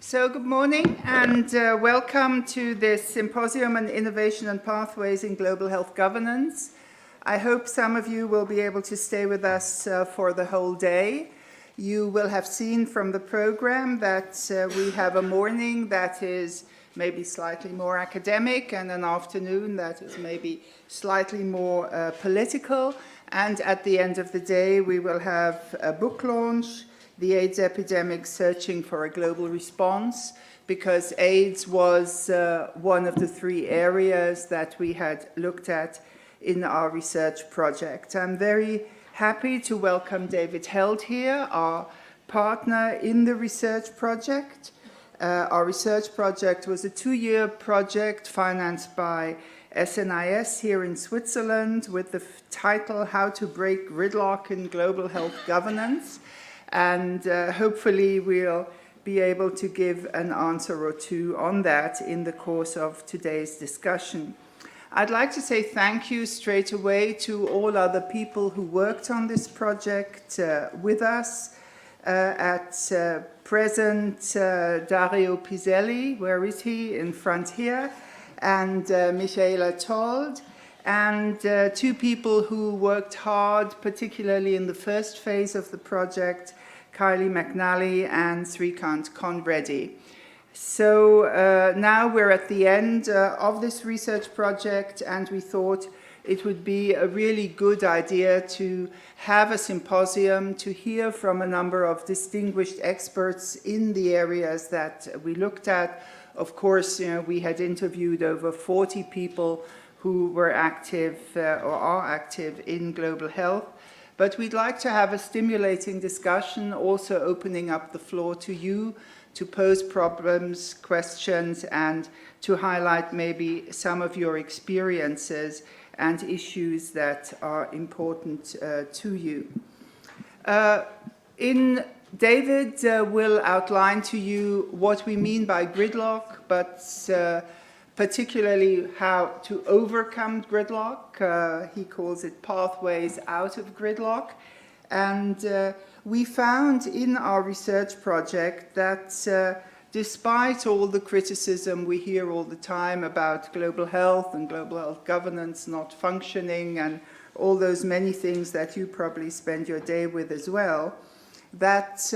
So good morning and welcome to this Symposium on Innovation and Pathways in Global Health Governance. I hope some of you will be able to stay with us for the whole day. You will have seen from the program that we have a morning that is maybe slightly more academic and an afternoon that is maybe slightly more political. And at the end of the day, we will have a book launch, The AIDS Epidemic Searching for a Global Response, because AIDS was one of the three areas that we had looked at in our research project. I'm very happy to welcome David Held here, our partner in the research project. Our research project was a 2-year project financed by SNIS here in Switzerland with the title How to Break Gridlock in Global Health Governance. And hopefully we'll be able to give an answer or two on that in the course of today's discussion. I'd like to say thank you straight away to all other people who worked on this project with us. At present, Dario Piselli, where is he? In front here, and Michaela Told, and two people who worked hard, particularly in the first phase of the project, Kylie McNally and Srikant Conreddy. So now we're at the end of this research project, and we thought it would be a really good idea to have a symposium to hear from a number of distinguished experts in the areas that we looked at. Of course, we had interviewed over 40 people who were active or are active in global health. But we'd like to have a stimulating discussion, also opening up the floor to you to pose problems, questions, and to highlight maybe some of your experiences and issues that are important to you. David will outline to you what we mean by gridlock, but particularly how to overcome gridlock. He calls it pathways out of gridlock. And we found in our research project that despite all the criticism we hear all the time about global health and global health governance not functioning and all those many things that you probably spend your day with as well, that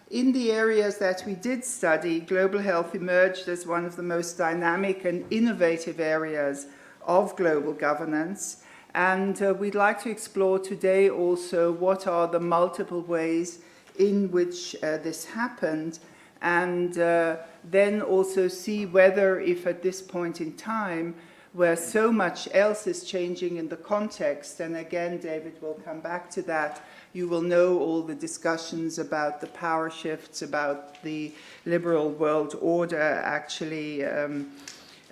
in the areas that we did study, global health emerged as one of the most dynamic and innovative areas of global governance. And we'd like to explore today also what are the multiple ways in which this happened, and then also see whether, if at this point in time, where so much else is changing in the context, and again, David will come back to that, you will know all the discussions about the power shifts, about the liberal world order actually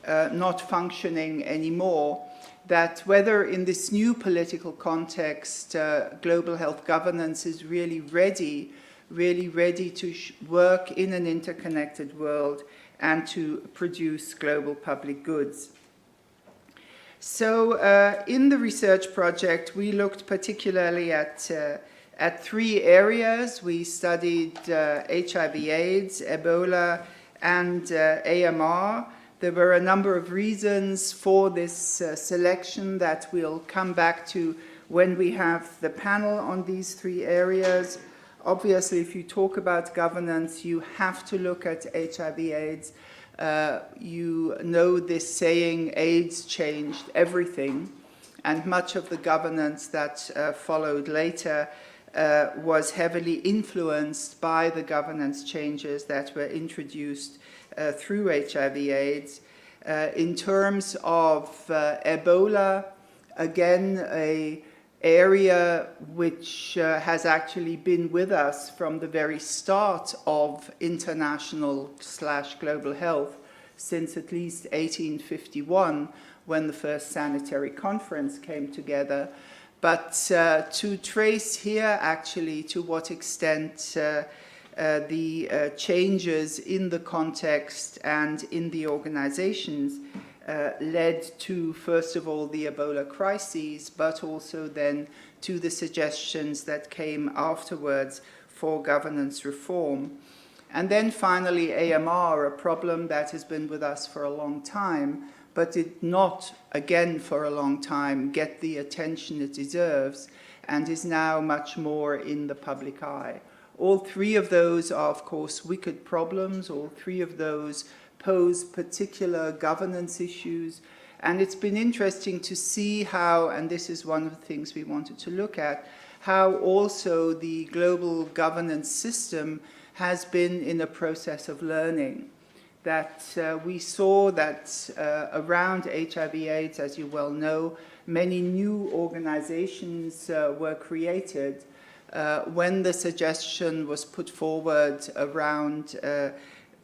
not functioning anymore, that whether in this new political context, global health governance is really ready to work in an interconnected world and to produce global public goods. So in the research project, we looked particularly at 3 areas. We studied HIV/AIDS, Ebola, and AMR. There were a number of reasons for this selection that we'll come back to when we have the panel on these 3 areas. Obviously, if you talk about governance, you have to look at HIV/AIDS. You know this saying, AIDS changed everything, and much of the governance that followed later was heavily influenced by the governance changes that were introduced through HIV/AIDS. In terms of Ebola, again, an area which has actually been with us from the very start of international/global health since at least 1851, when the first sanitary conference came together. But to trace here actually to what extent the changes in the context and in the organizations led to, first of all, the Ebola crises, but also then to the suggestions that came afterwards for governance reform. And then finally AMR, a problem that has been with us for a long time, but did not, again for a long time, get the attention it deserves, and is now much more in the public eye. All three of those are, of course, wicked problems. All three of those pose particular governance issues. And it's been interesting to see how, and this is one of the things we wanted to look at, how also the global governance system has been in a process of learning. That we saw that around HIV/AIDS, as you well know, many new organizations were created when the suggestion was put forward around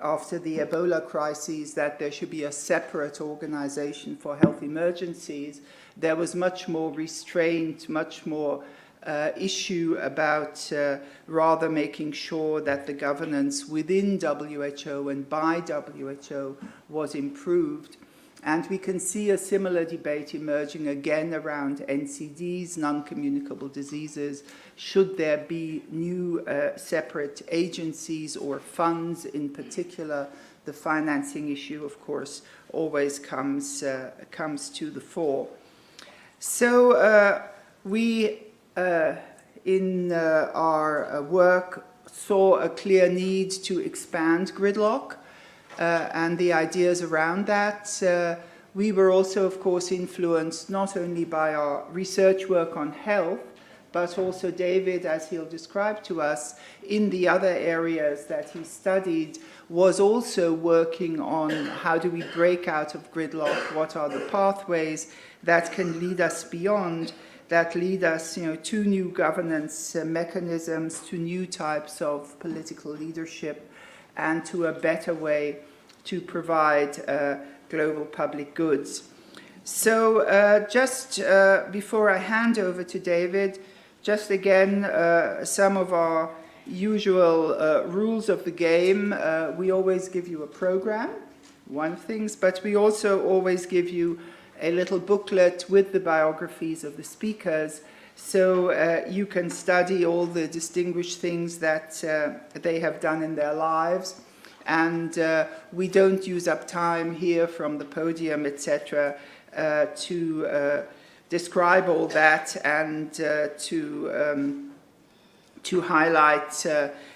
after the Ebola crises that there should be a separate organization for health emergencies. There was much more restraint, much more issue about rather making sure that the governance within WHO and by WHO was improved. And we can see a similar debate emerging again around NCDs, non-communicable diseases. Should there be new separate agencies or funds in particular? The financing issue, of course, always comes to the fore. So we, in our work, saw a clear need to expand Gridlock. And the ideas around that. We were also, of course, influenced not only by our research work on health, but also David, as he'll describe to us, in the other areas that he studied, was also working on how do we break out of gridlock, what are the pathways that can lead us beyond, that lead us to new governance mechanisms, to new types of political leadership, and to a better way to provide global public goods. So just before I hand over to David, just again, some of our usual rules of the game. We always give you a program, one of things, but we also always give you a little booklet with the biographies of the speakers, so you can study all the distinguished things that they have done in their lives. And we don't use up time here from the podium, etc., to describe all that and to highlight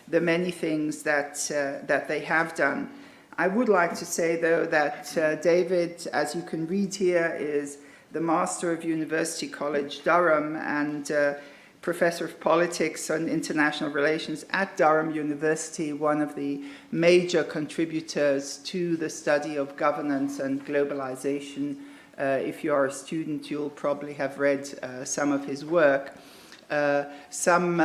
the many things that they have done. I would like to say, though, that David, as you can read here, is the Master of University College Durham and Professor of Politics and International Relations at Durham University, one of the major contributors to the study of governance and globalization. If you are a student, you'll probably have read some of his work. Some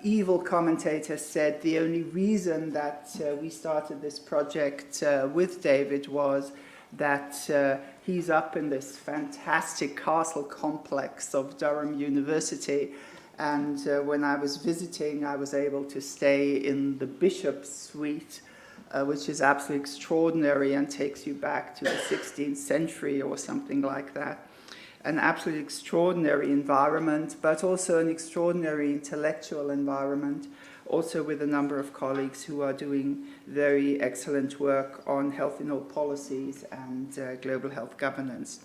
evil commentators said the only reason that we started this project with David was that he's up in this fantastic castle complex of Durham University. And when I was visiting, I was able to stay in the Bishop's Suite, which is absolutely extraordinary and takes you back to the 16th century or something like that. An absolutely extraordinary environment, but also an extraordinary intellectual environment, also with a number of colleagues who are doing very excellent work on health in all policies and global health governance.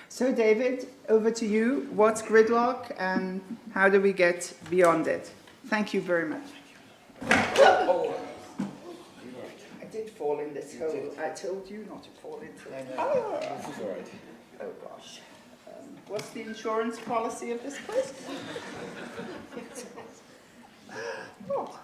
So David, over to you. What's Gridlock and how do we get beyond it? Thank you very much. Oh. I did fall in this hole. I told you not to fall into it. Oh. This is all right. Oh gosh. What's the insurance policy of this place? Oh.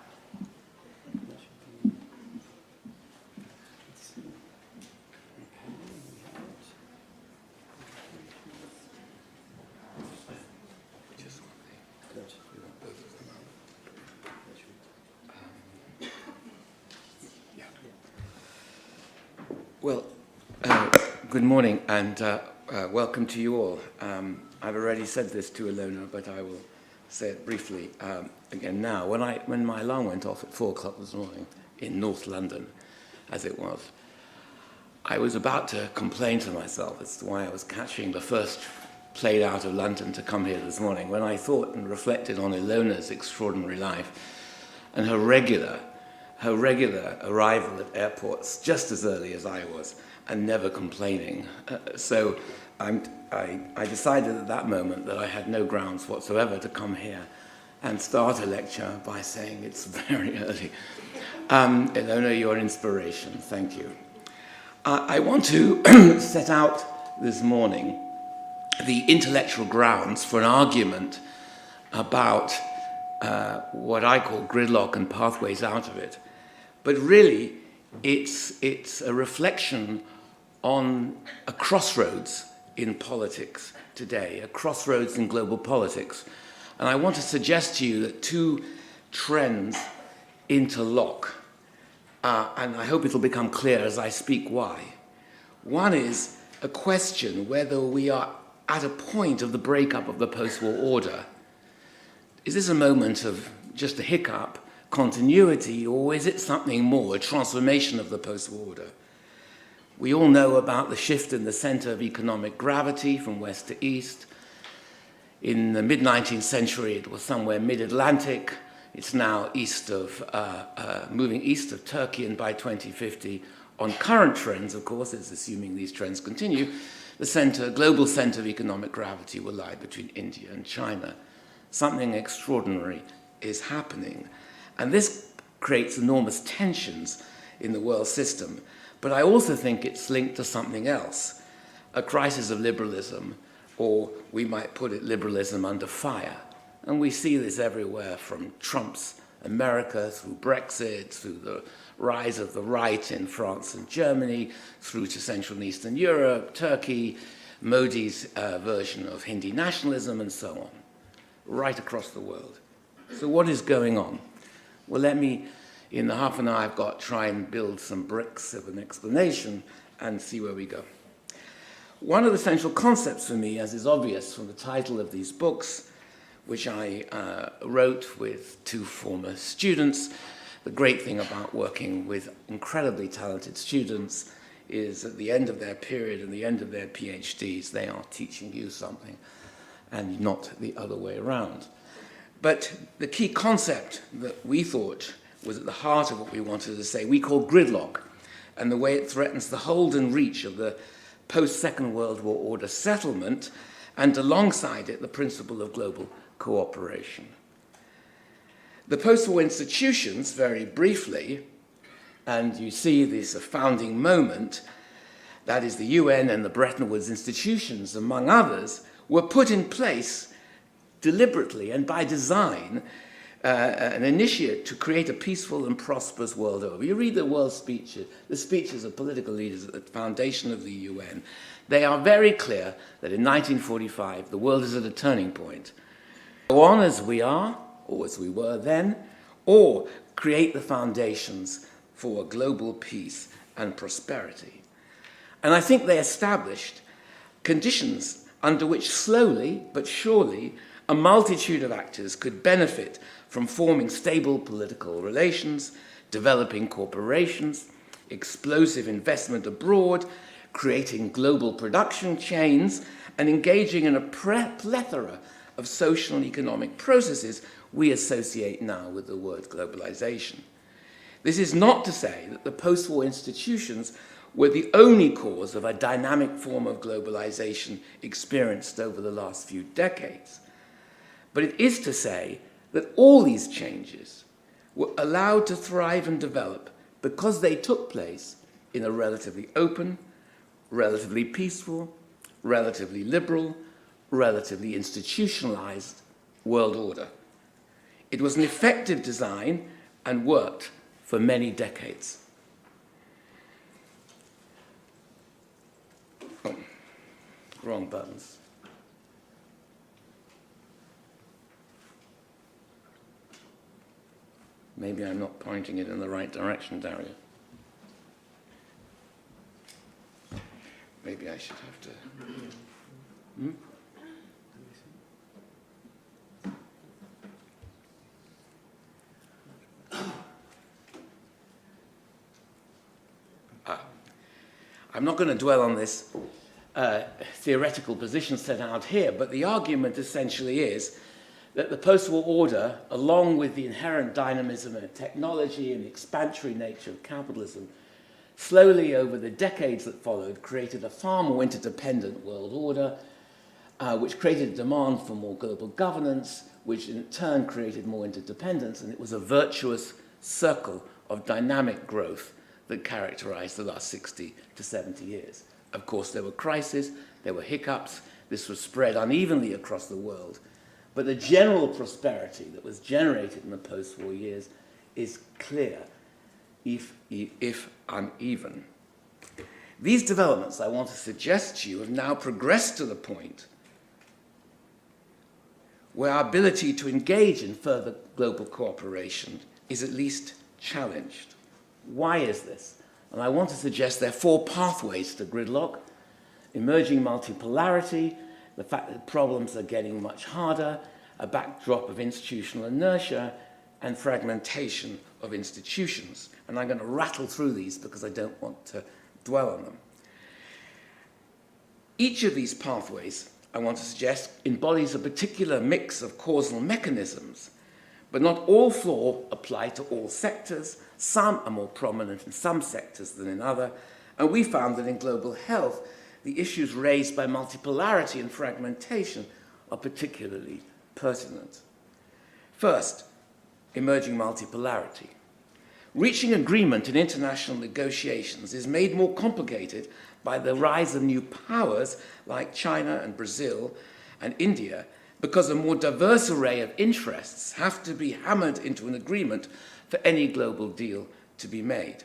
Well, good morning and welcome to you all. I've already said this to Ilona, but I will say it briefly again now. When my alarm went off at 4 o'clock this morning in North London, as it was, I was about to complain to myself as to why I was catching the first plane out of London to come here this morning, when I thought and reflected on Ilona's extraordinary life and her regular her regular arrival at airports just as early as I was, and never complaining. So I decided at that moment that I had no grounds whatsoever to come here and start a lecture by saying it's very early. Ilona, you're an inspiration. Thank you. I want to set out this morning the intellectual grounds for an argument about what I call gridlock and pathways out of it. But really, it's a reflection on a crossroads in politics today, a crossroads in global politics. And I want to suggest to you that two trends interlock. And I hope it'll become clear as I speak why. One is a question whether we are at a point of the breakup of the post-war order. Is this a moment of just a hiccup, continuity, or is it something more, a transformation of the post-war order? We all know about the shift in the center of economic gravity from west to east. In the mid-19th century, it was somewhere mid-Atlantic. It's now moving east of Turkey, and by 2050, on current trends, of course, it's assuming these trends continue, the global center of economic gravity will lie between India and China. Something extraordinary is happening. And this creates enormous tensions in the world system. But I also think it's linked to something else, a crisis of liberalism, or we might put it liberalism under fire. And we see this everywhere, from Trump's America, through Brexit, through the rise of the right in France and Germany, through to Central and Eastern Europe, Turkey, Modi's version of Hindi nationalism, and so on, right across the world. So what is going on? Well, let me, in the half an hour I've got, try and build some bricks of an explanation and see where we go. One of the central concepts for me, as is obvious from the title of these books, which I wrote with two former students. The great thing about working with incredibly talented students is at the end of their period and the end of their PhDs, they are teaching you something and not the other way around. But the key concept that we thought was at the heart of what we wanted to say, we call gridlock, and the way it threatens the hold and reach of the post-Second World War order settlement, and alongside it, the principle of global cooperation. The post-war institutions, very briefly, and you see this founding moment, that is the UN and the Bretton Woods institutions, among others, were put in place deliberately and by design, an initiate to create a peaceful and prosperous world over. You read the world speeches, the speeches of political leaders at the foundation of the UN, they are very clear that in 1945, the world is at a turning point. Go on as we are, or as we were then, or create the foundations for global peace and prosperity. And I think they established conditions under which slowly but surely a multitude of actors could benefit from forming stable political relations, developing corporations, explosive investment abroad, creating global production chains, and engaging in a plethora of social and economic processes we associate now with the word globalization. This is not to say that the post-war institutions were the only cause of a dynamic form of globalization experienced over the last few decades. But it is to say that all these changes were allowed to thrive and develop because they took place in a relatively open, relatively peaceful, relatively liberal, relatively institutionalized world order. It was an effective design and worked for many decades. Oh, wrong buttons. Maybe I'm not pointing it in the right direction, Dario. Maybe I should have to... I'm not going to dwell on this theoretical position set out here, but the argument essentially is that the post-war order, along with the inherent dynamism of technology and the expansionary nature of capitalism, slowly over the decades that followed, created a far more interdependent world order, which created a demand for more global governance, which in turn created more interdependence, and it was a virtuous circle of dynamic growth that characterized the last 60 to 70 years. Of course, there were crises, there were hiccups, this was spread unevenly across the world, but the general prosperity that was generated in the post-war years is clear, if uneven. These developments, I want to suggest to you, have now progressed to the point where our ability to engage in further global cooperation is at least challenged. Why is this? And I want to suggest there are 4 pathways to gridlock: emerging multipolarity, the fact that problems are getting much harder, a backdrop of institutional inertia, and fragmentation of institutions. And I'm going to rattle through these because I don't want to dwell on them. Each of these pathways, I want to suggest, embodies a particular mix of causal mechanisms, but not all 4 apply to all sectors. Some are more prominent in some sectors than in others, and we found that in global health, the issues raised by multipolarity and fragmentation are particularly pertinent. First, emerging multipolarity. Reaching agreement in international negotiations is made more complicated by the rise of new powers like China and Brazil and India, because a more diverse array of interests have to be hammered into an agreement for any global deal to be made.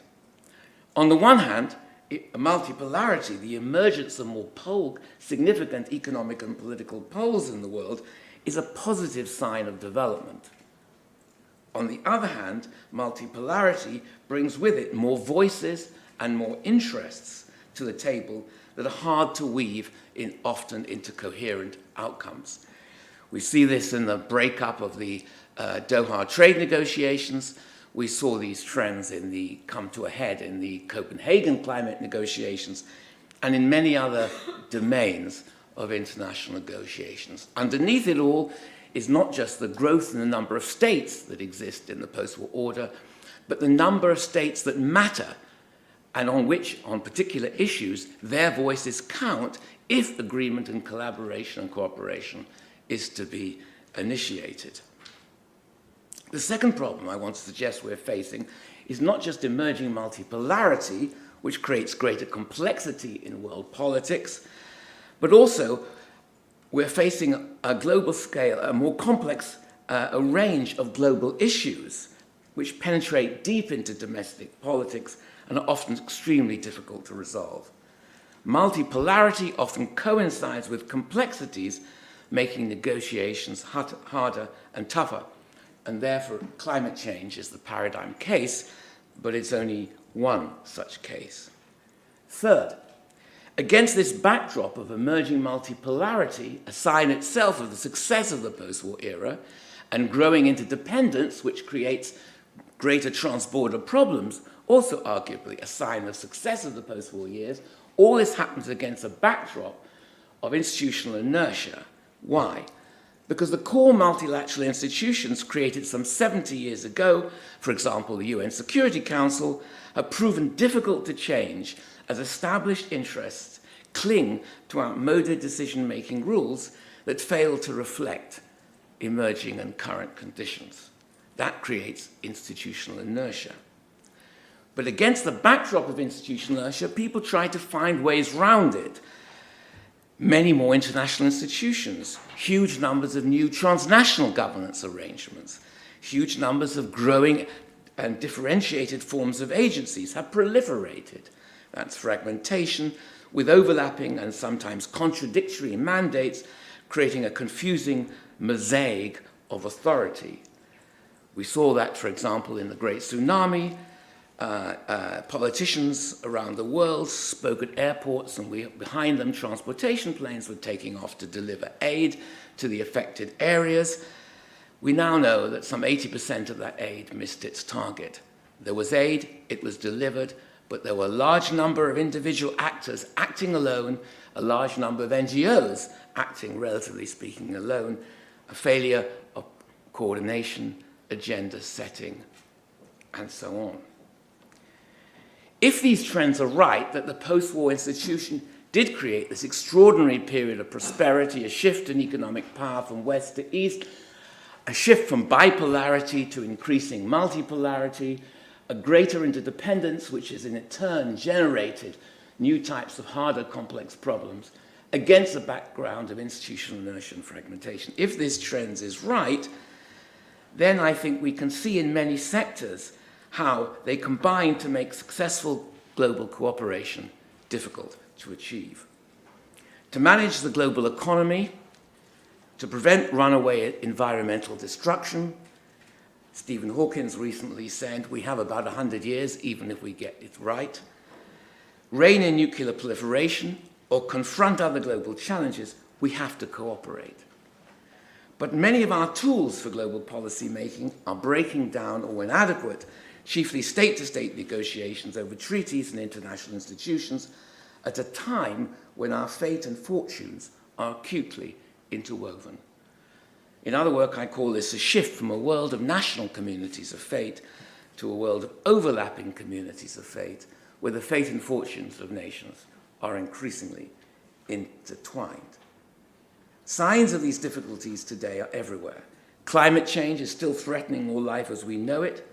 On the one hand, multipolarity, the emergence of more significant economic and political poles in the world, is a positive sign of development. On the other hand, multipolarity brings with it more voices and more interests to the table that are hard to weave often into coherent outcomes. We see this in the breakup of the Doha trade negotiations. We saw these trends come to a head in the Copenhagen climate negotiations and in many other domains of international negotiations. Underneath it all is not just the growth in the number of states that exist in the post-war order, but the number of states that matter and on particular issues, their voices count if agreement and collaboration and cooperation is to be initiated. The second problem I want to suggest we're facing is not just emerging multipolarity, which creates greater complexity in world politics, but also we're facing a global scale, a more complex a range of global issues which penetrate deep into domestic politics and are often extremely difficult to resolve. Multipolarity often coincides with complexities, making negotiations harder and tougher. And therefore, climate change is the paradigm case, but it's only one such case. Third, against this backdrop of emerging multipolarity, a sign itself of the success of the post-war era and growing interdependence, which creates greater trans-border problems, also arguably a sign of success of the post-war years, all this happens against a backdrop of institutional inertia. Why? Because the core multilateral institutions created some 70 years ago, for example, the UN Security Council, have proven difficult to change as established interests cling to outmoded decision-making rules that fail to reflect emerging and current conditions. That creates institutional inertia. But against the backdrop of institutional inertia, people try to find ways round it. Many more international institutions, huge numbers of new transnational governance arrangements, huge numbers of growing and differentiated forms of agencies have proliferated. That's fragmentation, with overlapping and sometimes contradictory mandates, creating a confusing mosaic of authority. We saw that, for example, in the Great Tsunami. Politicians around the world spoke at airports, and behind them transportation planes were taking off to deliver aid to the affected areas. We now know that some 80% of that aid missed its target. There was aid, it was delivered, but there were a large number of individual actors acting alone, a large number of NGOs acting, relatively speaking, alone, a failure of coordination, agenda setting, and so on. If these trends are right, that the post-war institution did create this extraordinary period of prosperity, a shift in economic power from west to east, a shift from bipolarity to increasing multipolarity, a greater interdependence, which has in turn generated new types of harder, complex problems against a background of institutional inertia and fragmentation. If this trend is right, then I think we can see in many sectors how they combine to make successful global cooperation difficult to achieve. To manage the global economy, to prevent runaway environmental destruction, Stephen Hawkins recently said, we have about 100 years, even if we get it right. Rein in nuclear proliferation or confront other global challenges, we have to cooperate. But many of our tools for global policy making are breaking down or inadequate, chiefly state-to-state negotiations over treaties and international institutions at a time when our fate and fortunes are acutely interwoven. In other words, I call this a shift from a world of national communities of fate to a world of overlapping communities of fate, where the fate and fortunes of nations are increasingly intertwined. Signs of these difficulties today are everywhere. Climate change is still threatening all life as we know it.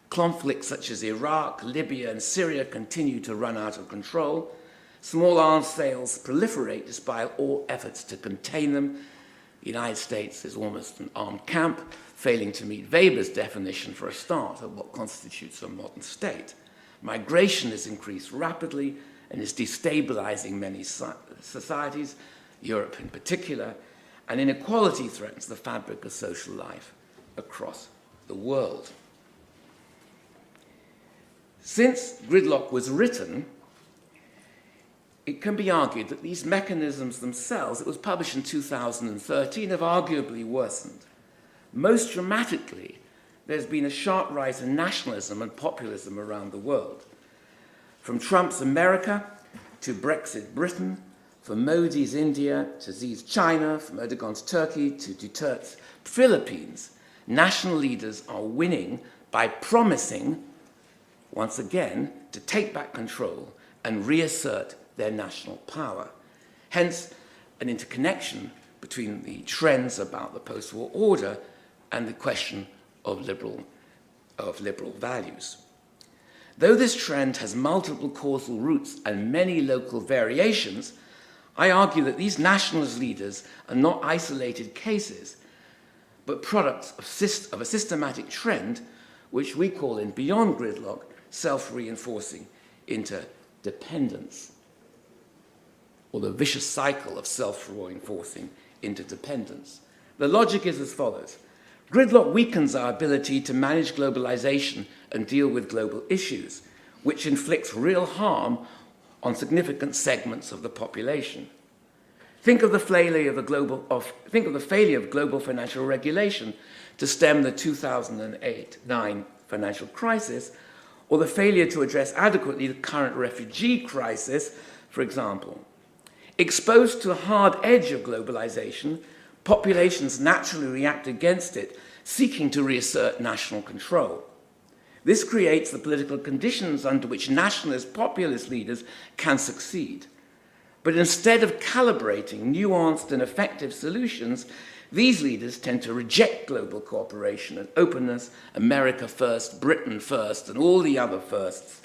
Conflicts such as Iraq, Libya, and Syria continue to run out of control. Small arms sales proliferate despite all efforts to contain them. The United States is almost an armed camp, failing to meet Weber's definition for a start of what constitutes a modern state. Migration has increased rapidly and is destabilizing many societies, Europe in particular, and inequality threatens the fabric of social life across the world. Since Gridlock was written, it can be argued that these mechanisms themselves, it was published in 2013, have arguably worsened. Most dramatically, there's been a sharp rise in nationalism and populism around the world. From Trump's America to Brexit Britain, from Modi's India to Xi's China, from Erdogan's Turkey to Duterte's Philippines, national leaders are winning by promising, once again, to take back control and reassert their national power. Hence, an interconnection between the trends about the post-war order and the question of liberal values. Though this trend has multiple causal roots and many local variations, I argue that these nationalist leaders are not isolated cases, but products of a systematic trend which we call in Beyond Gridlock self-reinforcing interdependence, or the vicious cycle of self-reinforcing interdependence. The logic is as follows. Gridlock weakens our ability to manage globalization and deal with global issues, which inflicts real harm on significant segments of the population. Think of the failure of global financial regulation to stem the 2008-9 financial crisis, or the failure to address adequately the current refugee crisis, for example. Exposed to the hard edge of globalization, populations naturally react against it, seeking to reassert national control. This creates the political conditions under which nationalist populist leaders can succeed. But instead of calibrating nuanced and effective solutions, these leaders tend to reject global cooperation and openness, America first, Britain first, and all the other firsts,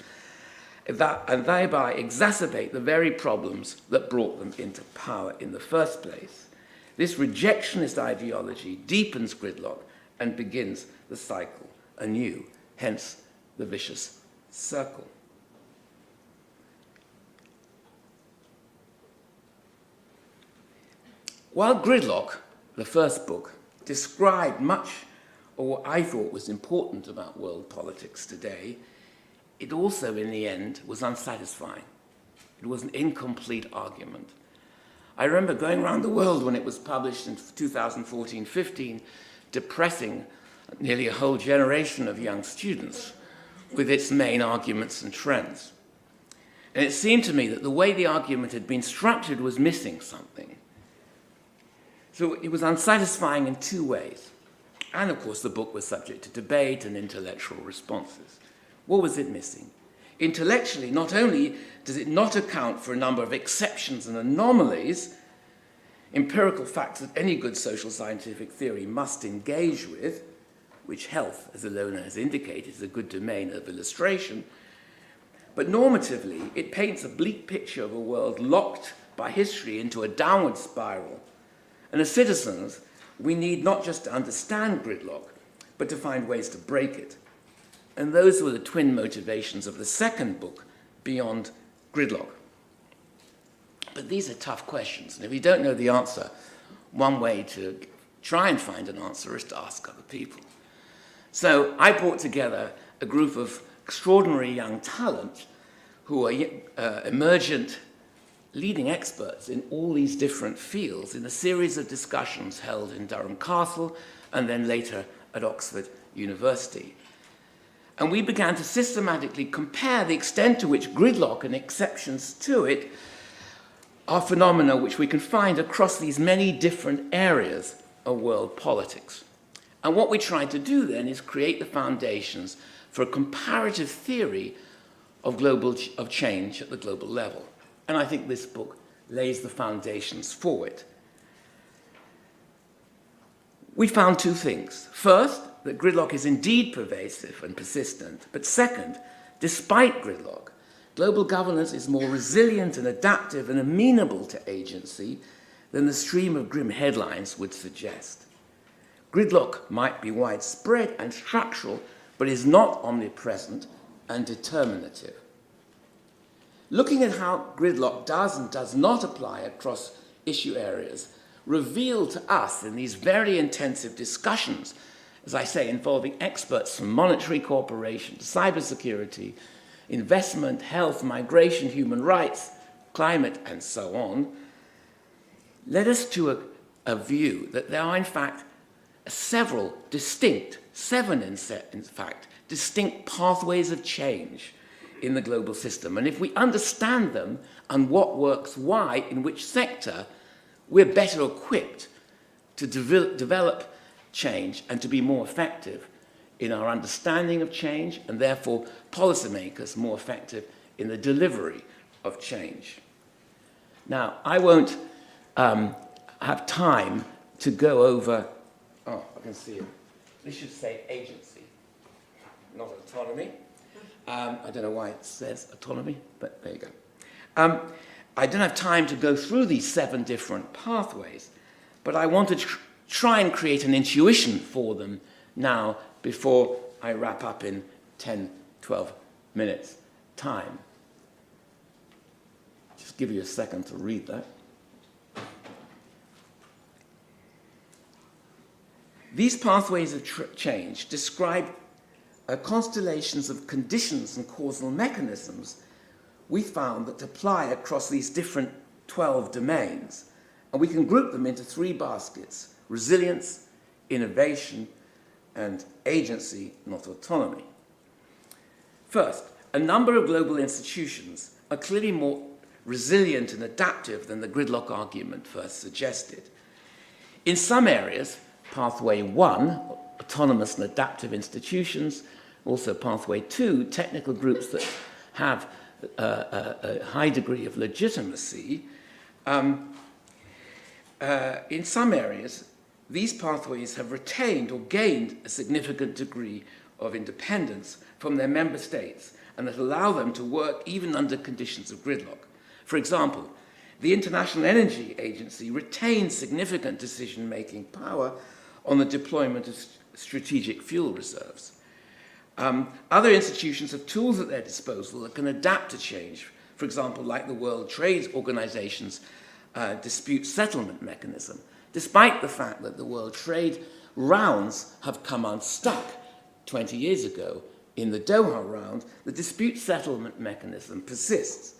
and thereby exacerbate the very problems that brought them into power in the first place. This rejectionist ideology deepens gridlock and begins the cycle anew, hence the vicious circle. While Gridlock, the first book, described much of what I thought was important about world politics today, it also, in the end, was unsatisfying. It was an incomplete argument. I remember going around the world when it was published in 2014-15, depressing nearly a whole generation of young students with its main arguments and trends. And it seemed to me that the way the argument had been structured was missing something. So it was unsatisfying in two ways. And of course, the book was subject to debate and intellectual responses. What was it missing? Intellectually, not only does it not account for a number of exceptions and anomalies, empirical facts that any good social scientific theory must engage with, which health, as Ilona has indicated, is a good domain of illustration, but normatively, it paints a bleak picture of a world locked by history into a downward spiral. And as citizens, we need not just to understand gridlock, but to find ways to break it. And those were the twin motivations of the second book, Beyond Gridlock. But these are tough questions, and if you don't know the answer, one way to try and find an answer is to ask other people. So I brought together a group of extraordinary young talent who are emergent leading experts in all these different fields in a series of discussions held in Durham Castle and then later at Oxford University. And we began to systematically compare the extent to which gridlock and exceptions to it are phenomena which we can find across these many different areas of world politics. And what we tried to do then is create the foundations for a comparative theory of change at the global level. And I think this book lays the foundations for it. We found two things. First, that gridlock is indeed pervasive and persistent. But second, despite gridlock, global governance is more resilient and adaptive and amenable to agency than the stream of grim headlines would suggest. Gridlock might be widespread and structural, but is not omnipresent and determinative. Looking at how gridlock does and does not apply across issue areas revealed to us in these very intensive discussions, as I say, involving experts from monetary cooperation to cybersecurity, investment, health, migration, human rights, climate, and so on, led us to a view that there are, in fact, seven in fact, distinct pathways of change in the global system. And if we understand them and what works why in which sector, we're better equipped to develop change and to be more effective in our understanding of change, and therefore policymakers more effective in the delivery of change. Now, I won't have time to go over, I can see it. This should say agency, not autonomy. I don't know why it says autonomy, but there you go. I don't have time to go through these 7 different pathways, but I want to try and create an intuition for them now before I wrap up in 10, 12 minutes' time. Just give you a second to read that. These pathways of change describe constellations of conditions and causal mechanisms we found that apply across these different 12 domains. And we can group them into 3 baskets: resilience, innovation, and agency, not autonomy. First, a number of global institutions are clearly more resilient and adaptive than the gridlock argument first suggested. In some areas, pathway 1, autonomous and adaptive institutions, also pathway 2, technical groups that have a high degree of legitimacy. In some areas, these pathways have retained or gained a significant degree of independence from their member states and that allow them to work even under conditions of gridlock. For example, the International Energy Agency retains significant decision-making power on the deployment of strategic fuel reserves. Other institutions have tools at their disposal that can adapt to change, for example, like the World Trade Organization's dispute settlement mechanism, despite the fact that the World Trade rounds have come unstuck 20 years ago. In the Doha round, the dispute settlement mechanism persists.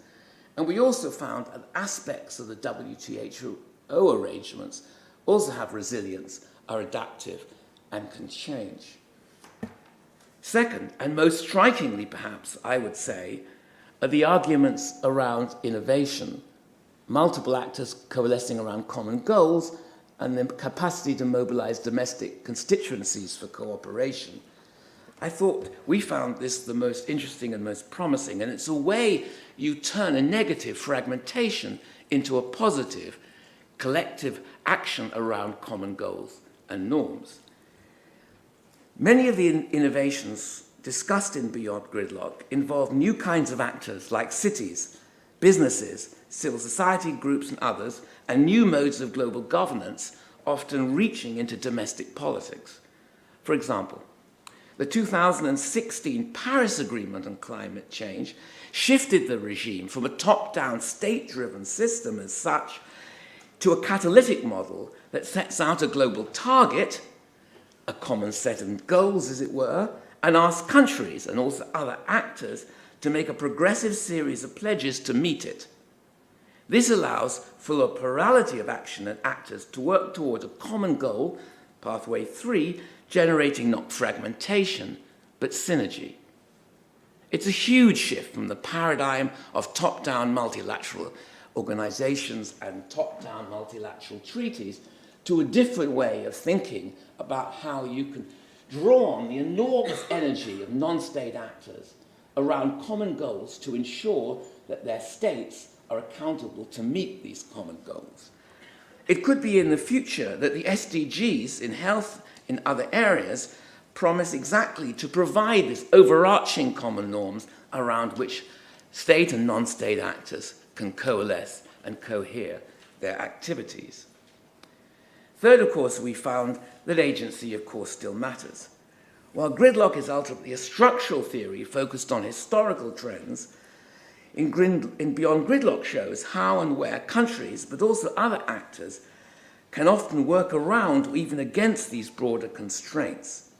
And we also found that aspects of the WTO arrangements also have resilience, are adaptive, and can change. Second, and most strikingly perhaps, I would say, are the arguments around innovation, multiple actors coalescing around common goals, and the capacity to mobilize domestic constituencies for cooperation. We found this the most interesting and most promising, and it's a way you turn a negative fragmentation into a positive collective action around common goals and norms. Many of the innovations discussed in Beyond Gridlock involve new kinds of actors like cities, businesses, civil society groups and others, and new modes of global governance, often reaching into domestic politics. For example, the 2016 Paris Agreement on climate change shifted the regime from a top-down state-driven system as such to a catalytic model that sets out a global target, a common set of goals, as it were, and asks countries and also other actors to make a progressive series of pledges to meet it. This allows for a plurality of action and actors to work toward a common goal, pathway 3, generating not fragmentation, but synergy. It's a huge shift from the paradigm of top-down multilateral organizations and top-down multilateral treaties to a different way of thinking about how you can draw on the enormous energy of non-state actors around common goals to ensure that their states are accountable to meet these common goals. It could be in the future that the SDGs in health in other areas promise exactly to provide this overarching common norms around which state and non-state actors can coalesce and cohere their activities. Third, of course, we found that agency, of course, still matters. While gridlock is ultimately a structural theory focused on historical trends, Beyond Gridlock shows how and where countries, but also other actors, can often work around or even against these broader constraints.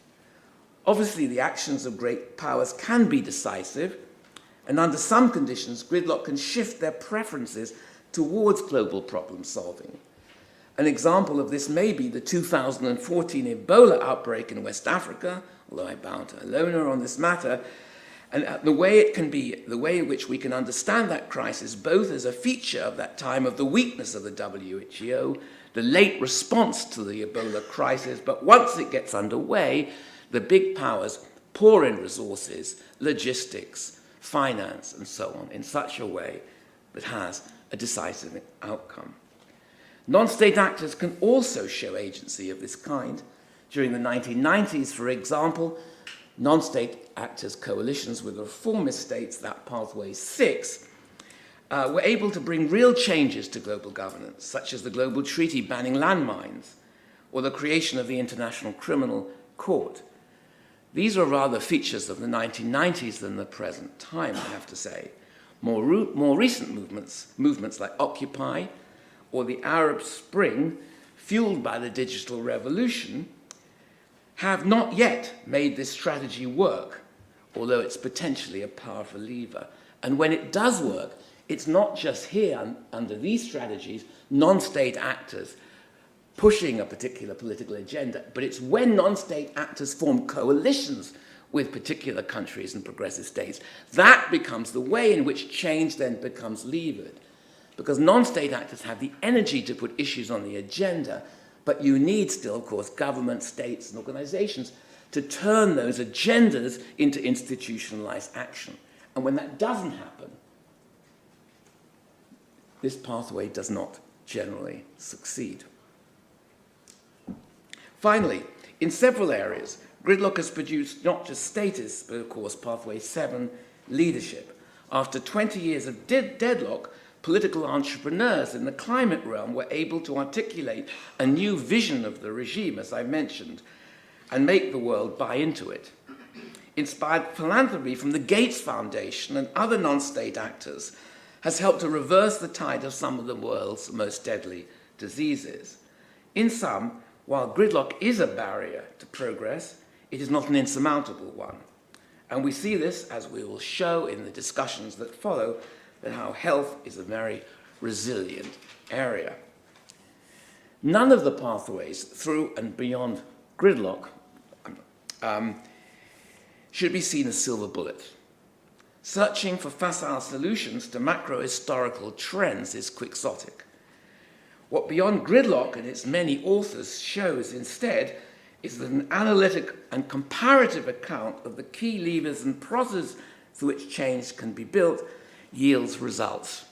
Obviously, the actions of great powers can be decisive, and under some conditions, gridlock can shift their preferences towards global problem solving. An example of this may be the 2014 Ebola outbreak in West Africa, although I bow to Ilona on this matter, and the way in which we can understand that crisis both as a feature of that time of the weakness of the WHO, the late response to the Ebola crisis, but once it gets underway, the big powers pour in resources, logistics, finance, and so on, in such a way that has a decisive outcome. Non-state actors can also show agency of this kind. During the 1990s, for example, non-state actors' coalitions with reformist states, that pathway 6, were able to bring real changes to global governance, such as the global treaty banning landmines or the creation of the International Criminal Court. These are rather features of the 1990s than the present time, I have to say. More recent movements like Occupy or the Arab Spring, fueled by the digital revolution, have not yet made this strategy work, although it's potentially a powerful lever. And when it does work, it's not just here, under these strategies, non-state actors pushing a particular political agenda, but it's when non-state actors form coalitions with particular countries and progressive states. That becomes the way in which change then becomes levered. Because non-state actors have the energy to put issues on the agenda, but you need still, of course, government, states, and organizations to turn those agendas into institutionalized action. And when that doesn't happen, this pathway does not generally succeed. Finally, in several areas, gridlock has produced not just status, but of course, pathway 7, leadership. After 20 years of deadlock, political entrepreneurs in the climate realm were able to articulate a new vision of the regime, as I mentioned, and make the world buy into it. Inspired philanthropy from the Gates Foundation and other non-state actors has helped to reverse the tide of some of the world's most deadly diseases. In sum, while gridlock is a barrier to progress, it is not an insurmountable one. And we see this, as we will show in the discussions that follow, that how health is a very resilient area. None of the pathways through and beyond gridlock should be seen as silver bullets. Searching for facile solutions to macro-historical trends is quixotic. What Beyond Gridlock and its many authors shows instead is that an analytic and comparative account of the key levers and processes through which change can be built yields results.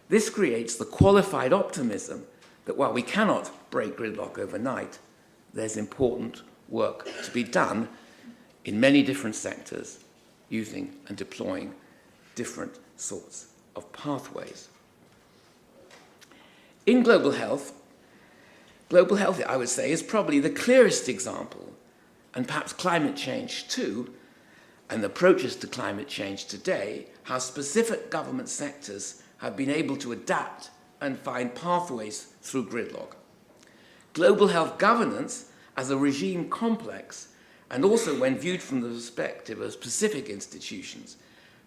This creates the qualified optimism that while we cannot break gridlock overnight, there's important work to be done in many different sectors using and deploying different sorts of pathways. In global health, I would say, is probably the clearest example, and perhaps climate change too, and the approaches to climate change today, how specific government sectors have been able to adapt and find pathways through gridlock. Global health governance as a regime complex, and also when viewed from the perspective of specific institutions,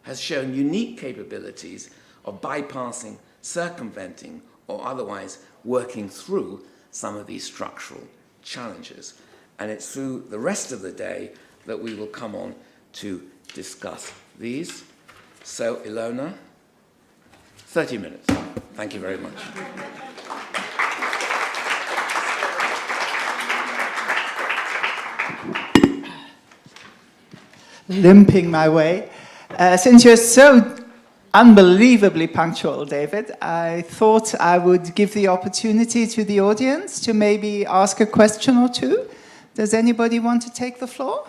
has shown unique capabilities of bypassing, circumventing, or otherwise working through some of these structural challenges. And it's through the rest of the day that we will come on to discuss these. So, Ilona, 30 minutes. Thank you very much. Limping my way. Since you're so unbelievably punctual, David, I thought I would give the opportunity to the audience to maybe ask a question or two. Does anybody want to take the floor?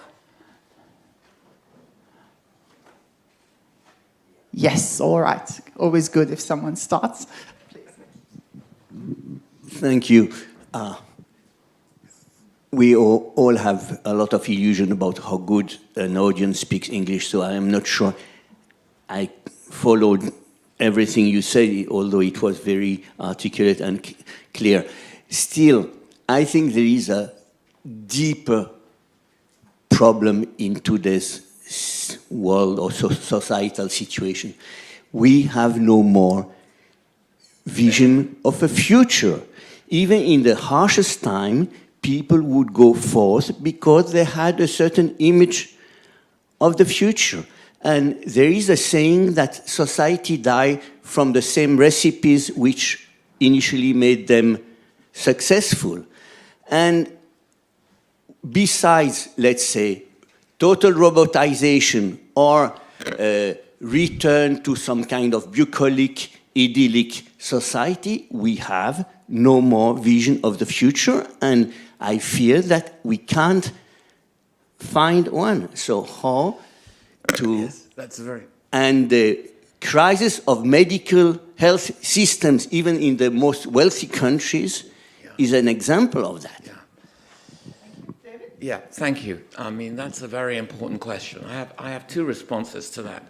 Yes, all right. Always good if someone starts. Thank you. We all have a lot of illusion about how good an audience speaks English, so I am not sure I followed everything you said, although it was very articulate and clear. Still, I think there is a deeper problem in today's world or societal situation. We have no more vision of a future. Even in the harshest time, people would go forth because they had a certain image of the future. And there is a saying that society die from the same recipes which initially made them successful. And besides, let's say, total robotization or return to some kind of bucolic, idyllic society, we have no more vision of the future, and I fear that we can't find one. So how to... Yes, that's very... And the crisis of medical health systems, even in the most wealthy countries, is an example of that. Yeah, thank you. I mean, that's a very important question. I have two responses to that.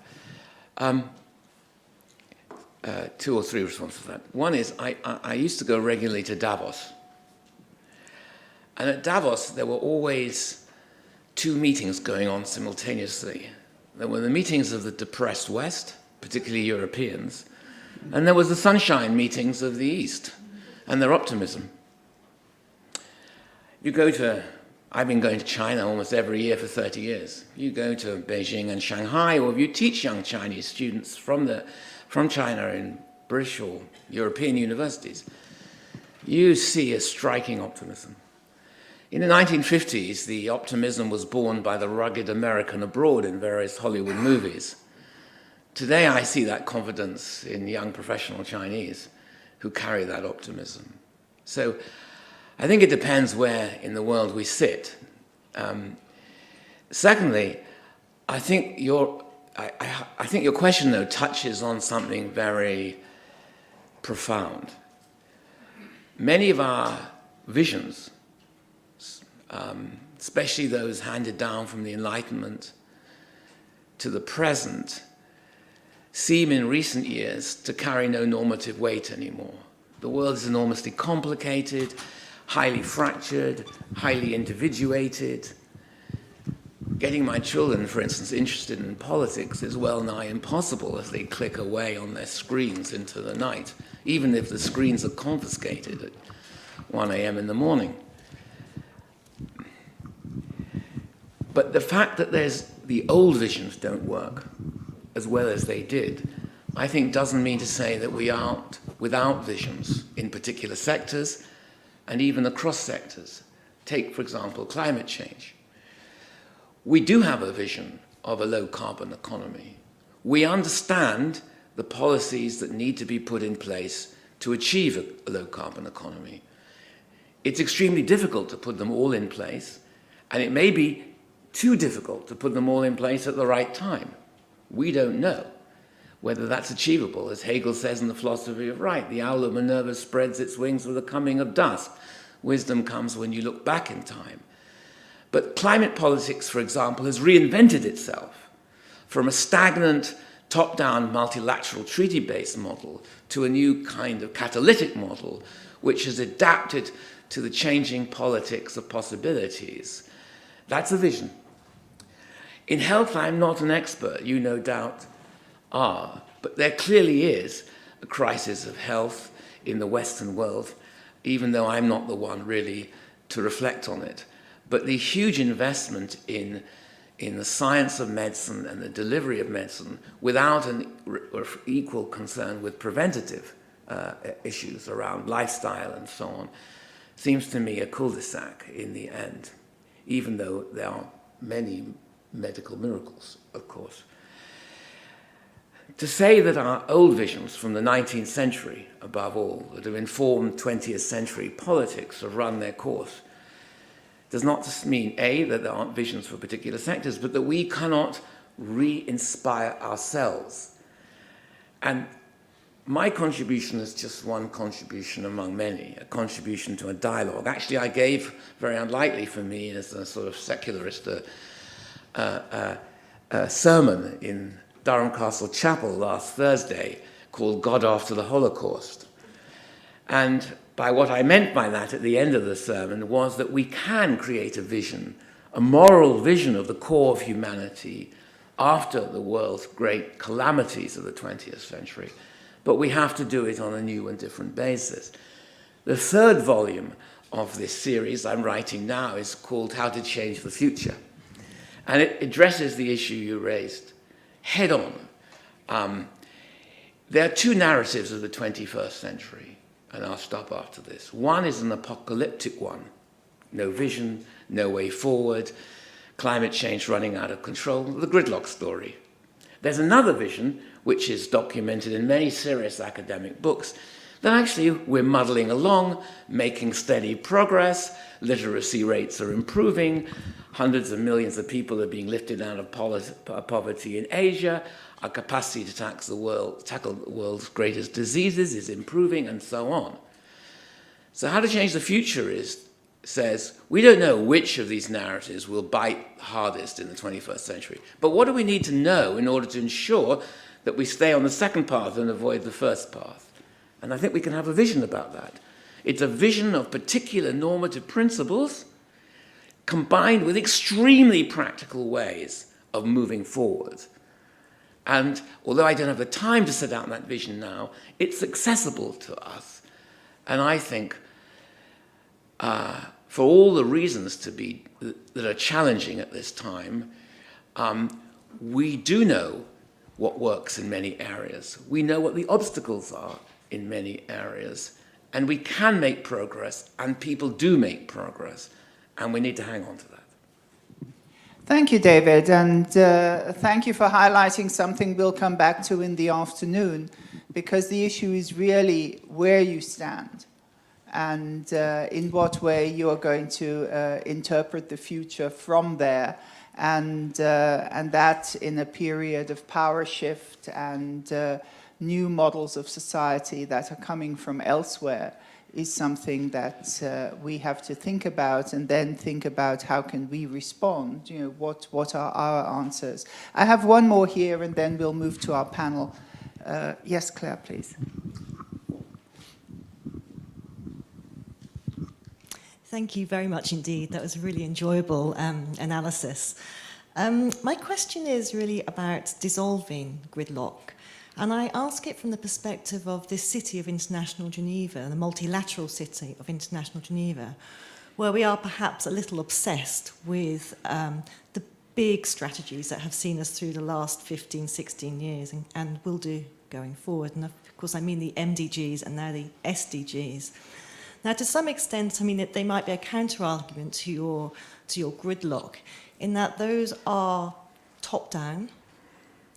Two or three responses to that. One is I used to go regularly to Davos. And at Davos, there were always two meetings going on simultaneously. There were the meetings of the depressed West, particularly Europeans, and there was the sunshine meetings of the East and their optimism. You go to... I've been going to China almost every year for 30 years. You go to Beijing and Shanghai, or if you teach young Chinese students from China in British or European universities, you see a striking optimism. In the 1950s, the optimism was born by the rugged American abroad in various Hollywood movies. Today, I see that confidence in young professional Chinese who carry that optimism. So I think it depends where in the world we sit. Secondly, I think your question, though, touches on something very profound. Many of our visions, especially those handed down from the Enlightenment to the present, seem in recent years to carry no normative weight anymore. The world is enormously complicated, highly fractured, highly individuated. Getting my children, for instance, interested in politics is well nigh impossible as they click away on their screens into the night, even if the screens are confiscated at 1 a.m. in the morning. But the fact that the old visions don't work as well as they did, I think doesn't mean to say that we aren't without visions in particular sectors and even across sectors. Take, for example, climate change. We do have a vision of a low-carbon economy. We understand the policies that need to be put in place to achieve a low-carbon economy. It's extremely difficult to put them all in place, and it may be too difficult to put them all in place at the right time. We don't know whether that's achievable. As Hegel says in The Philosophy of Right, the owl of Minerva spreads its wings with the coming of dusk. Wisdom comes when you look back in time. But climate politics, for example, has reinvented itself from a stagnant, top-down, multilateral treaty-based model to a new kind of catalytic model, which has adapted to the changing politics of possibilities. That's a vision. In health, I'm not an expert, you no doubt are, but there clearly is a crisis of health in the Western world, even though I'm not the one really to reflect on it. But the huge investment in the science of medicine and the delivery of medicine without an equal concern with preventative issues around lifestyle and so on seems to me a cul-de-sac in the end, even though there are many medical miracles, of course. To say that our old visions from the 19th century, above all, that have informed 20th century politics have run their course, does not just mean, A, that there aren't visions for particular sectors, but that we cannot re-inspire ourselves. And my contribution is just one contribution among many, a contribution to a dialogue. Actually, I gave, very unlikely for me as a sort of secularist, a sermon in Durham Castle Chapel last Thursday called God After the Holocaust. And by what I meant by that at the end of the sermon was that we can create a vision, a moral vision of the core of humanity after the world's great calamities of the 20th century. But we have to do it on a new and different basis. The third volume of this series I'm writing now is called How to Change the Future. And it addresses the issue you raised head on. There are two narratives of the 21st century, and I'll stop after this. One is an apocalyptic one. No vision, no way forward, climate change running out of control, the Gridlock story. There's another vision, which is documented in many serious academic books, that actually we're muddling along, making steady progress, literacy rates are improving, hundreds of millions of people are being lifted out of poverty in Asia, our capacity to tackle the world's greatest diseases is improving, and so on. So How to Change the Future says, we don't know which of these narratives will bite hardest in the 21st century, but what do we need to know in order to ensure that we stay on the second path and avoid the first path? And I think we can have a vision about that. It's a vision of particular normative principles combined with extremely practical ways of moving forward. And although I don't have the time to set out that vision now, it's accessible to us. And I think for all the reasons that are challenging at this time, we do know what works in many areas. We know what the obstacles are in many areas, and we can make progress, and people do make progress, and we need to hang on to that. Thank you, David, and thank you for highlighting something we'll come back to in the afternoon, because the issue is really where you stand and in what way you are going to interpret the future from there, and that in a period of power shift and new models of society that are coming from elsewhere is something that we have to think about, and then think about how can we respond, what are our answers. I have one more here, and then we'll move to our panel. Yes, Claire, please. Thank you very much indeed. That was a really enjoyable analysis. My question is really about dissolving gridlock. And I ask it from the perspective of this city of international Geneva, the multilateral city of international Geneva, where we are perhaps a little obsessed with the big strategies that have seen us through the last 15, 16 years and will do going forward. And of course, I mean the MDGs and now the SDGs. Now, to some extent, I mean, they might be a counter-argument to your gridlock, in that those are top-down,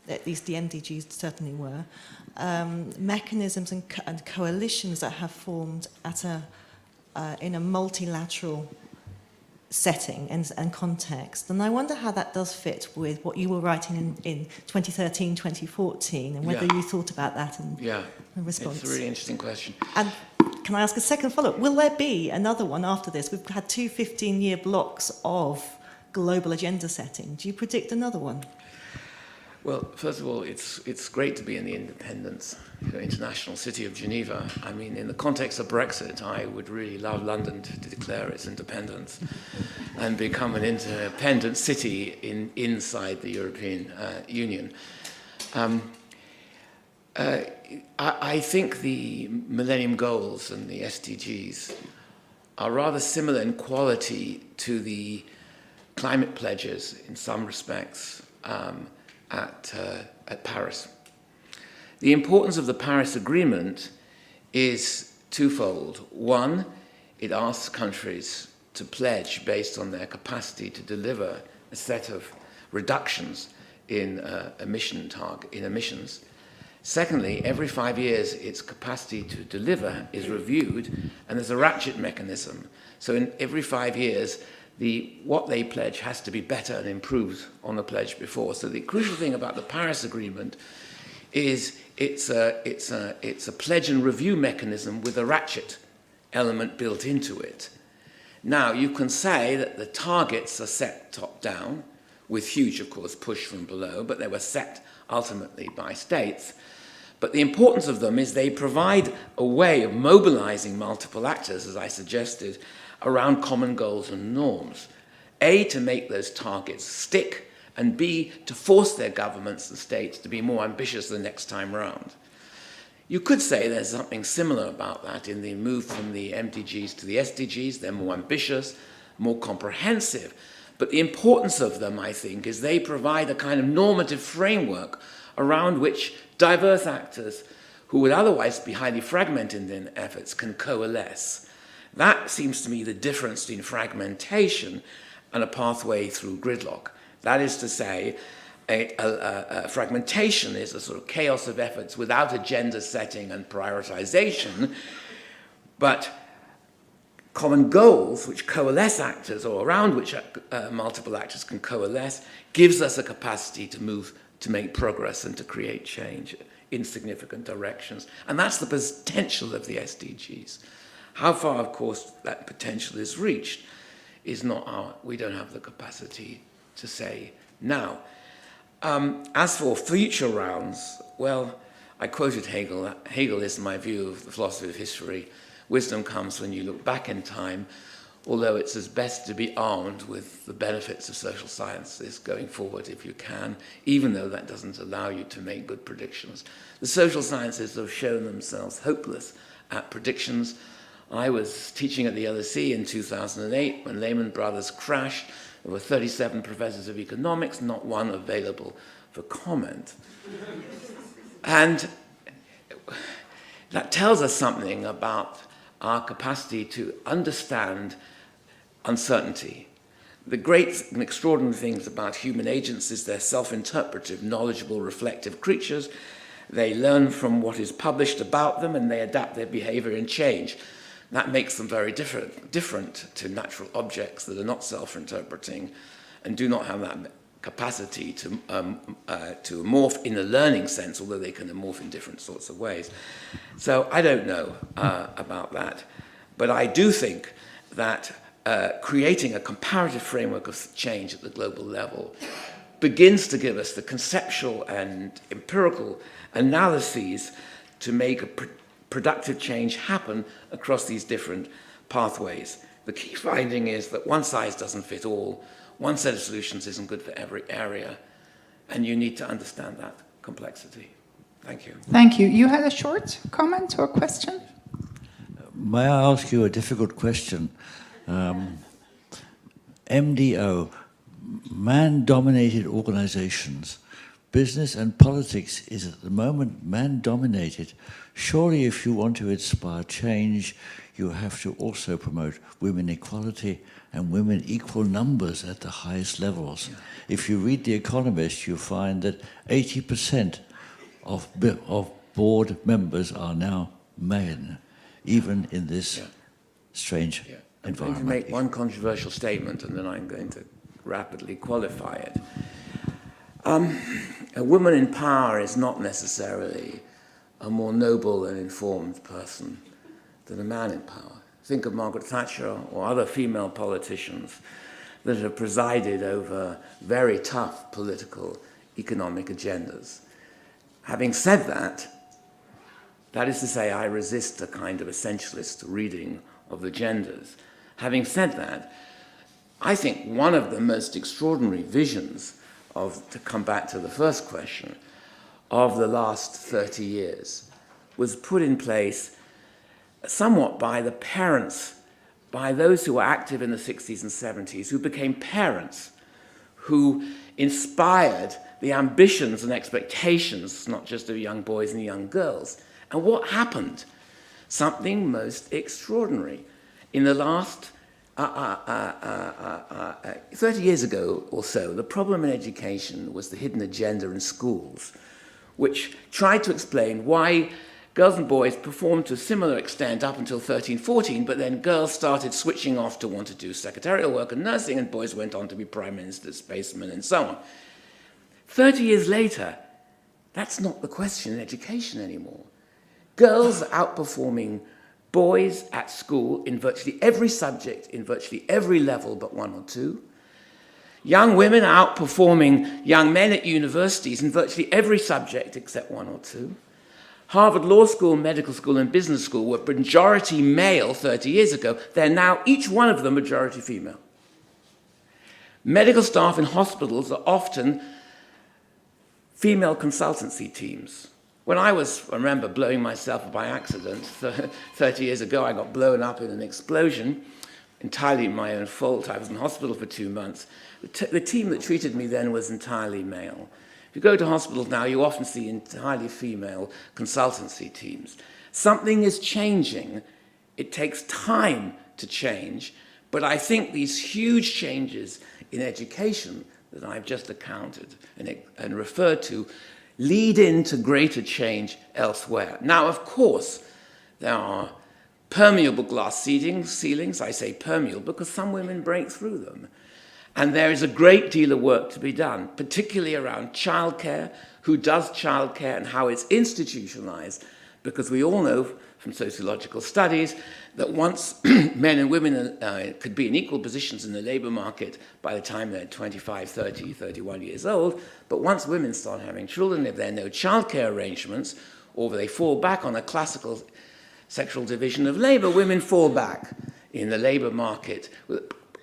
at least the MDGs certainly were, mechanisms and coalitions that have formed in a multilateral setting and context. And I wonder how that does fit with what you were writing in 2013, 2014, and whether you thought about that in response. It's a really interesting question. And can I ask a second follow-up? Will there be another one after this? We've had 2 15-year blocks of global agenda setting. Do you predict another one? Well, first of all, it's great to be in the independent international city of Geneva. I mean, in the context of Brexit, I would really love London to declare its independence and become an independent city inside the European Union. I think the Millennium Goals and the SDGs are rather similar in quality to the climate pledges in some respects at Paris. The importance of the Paris Agreement is twofold. One, it asks countries to pledge based on their capacity to deliver a set of reductions in emissions. Secondly, every 5 years, its capacity to deliver is reviewed, and there's a ratchet mechanism. So in every 5 years, what they pledge has to be better and improved on the pledge before. So the crucial thing about the Paris Agreement is it's a pledge and review mechanism with a ratchet element built into it. Now, you can say that the targets are set top-down, with huge, of course, push from below, but they were set ultimately by states. But the importance of them is they provide a way of mobilizing multiple actors, as I suggested, around common goals and norms. A, to make those targets stick, and B, to force their governments and states to be more ambitious the next time round. You could say there's something similar about that in the move from the MDGs to the SDGs. They're more ambitious, more comprehensive. But the importance of them, I think, is they provide a kind of normative framework around which diverse actors who would otherwise be highly fragmented in efforts can coalesce. That seems to me the difference between fragmentation and a pathway through gridlock. That is to say, fragmentation is a sort of chaos of efforts without agenda setting and prioritization, but common goals which coalesce actors, or around which multiple actors can coalesce, gives us a capacity to move, to make progress and to create change in significant directions. And that's the potential of the SDGs. How far, of course, that potential is reached is not we don't have the capacity to say now. As for future rounds, well, I quoted Hegel. Hegel is my view of the philosophy of history. Wisdom comes when you look back in time, although it's as best to be armed with the benefits of social sciences going forward if you can, even though that doesn't allow you to make good predictions. The social sciences have shown themselves hopeless at predictions. I was teaching at the LSE in 2008 when Lehman Brothers crashed. There were 37 professors of economics, not one available for comment. And that tells us something about our capacity to understand uncertainty. The great and extraordinary things about human agents is they're self-interpretive, knowledgeable, reflective creatures. They learn from what is published about them and they adapt their behavior and change. That makes them very different to natural objects that are not self-interpreting and do not have that capacity to morph in a learning sense, although they can morph in different sorts of ways. So I don't know about that. But I do think that creating a comparative framework of change at the global level begins to give us the conceptual and empirical analyses to make a productive change happen across these different pathways. The key finding is that one size doesn't fit all. One set of solutions isn't good for every area, and you need to understand that complexity. Thank you. Thank you. You had a short comment or question? May I ask you a difficult question? MDO, man-dominated organizations, business and politics is at the moment man-dominated. Surely if you want to inspire change, you have to also promote women equality and women equal numbers at the highest levels. Yeah. If you read The Economist, you find that 80% of board members are now men, even in this strange environment. I'm going to make one controversial statement and then I'm going to rapidly qualify it. A woman in power is not necessarily a more noble and informed person than a man in power. Think of Margaret Thatcher or other female politicians that have presided over very tough political, economic agendas. Having said that, that is to say, I resist a kind of essentialist reading of the genders. Having said that, I think one of the most extraordinary visions of, to come back to the first question, of the last 30 years was put in place somewhat by the parents, by those who were active in the 60s and 70s, who became parents, who inspired the ambitions and expectations, not just of young boys and young girls. And what happened? Something most extraordinary. In the last 30 years ago or so, the problem in education was the hidden agenda in schools, which tried to explain why girls and boys performed to a similar extent up until 13, 14, but then girls started switching off to want to do secretarial work and nursing, and boys went on to be prime ministers, spacemen, and so on. 30 years later, that's not the question in education anymore. Girls are outperforming boys at school in virtually every subject, in virtually every level but one or two. Young women are outperforming young men at universities in virtually every subject except one or two. Harvard Law School, Medical School, and Business School were majority male 30 years ago. They're now, each one of them, majority female. Medical staff in hospitals are often female consultancy teams. When I remember blowing myself up by accident 30 years ago, I got blown up in an explosion, entirely my own fault. I was in hospital for 2 months. The team that treated me then was entirely male. If you go to hospitals now, you often see entirely female consultancy teams. Something is changing. It takes time to change, but I think these huge changes in education that I've just accounted and referred to lead into greater change elsewhere. Now, of course, there are permeable glass ceilings. I say permeable because some women break through them. And there is a great deal of work to be done, particularly around childcare, who does childcare and how it's institutionalized, because we all know from sociological studies that once men and women could be in equal positions in the labor market by the time they're 25, 30, 31 years old, but once women start having children, if there are no childcare arrangements, or they fall back on a classical sexual division of labor, women fall back in the labor market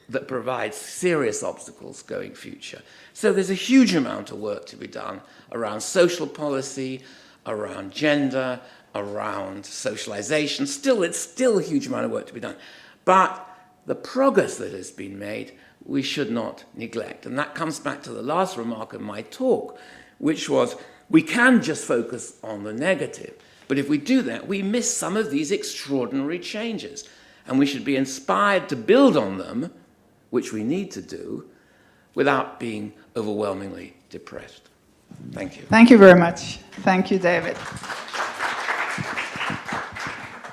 that provides serious obstacles going future. So there's a huge amount of work to be done around social policy, around gender, around socialization. It's still a huge amount of work to be done. But the progress that has been made, we should not neglect. And that comes back to the last remark of my talk, which was we can just focus on the negative. But if we do that, we miss some of these extraordinary changes. And we should be inspired to build on them, which we need to do, without being overwhelmingly depressed. Thank you. Thank you very much. Thank you, David.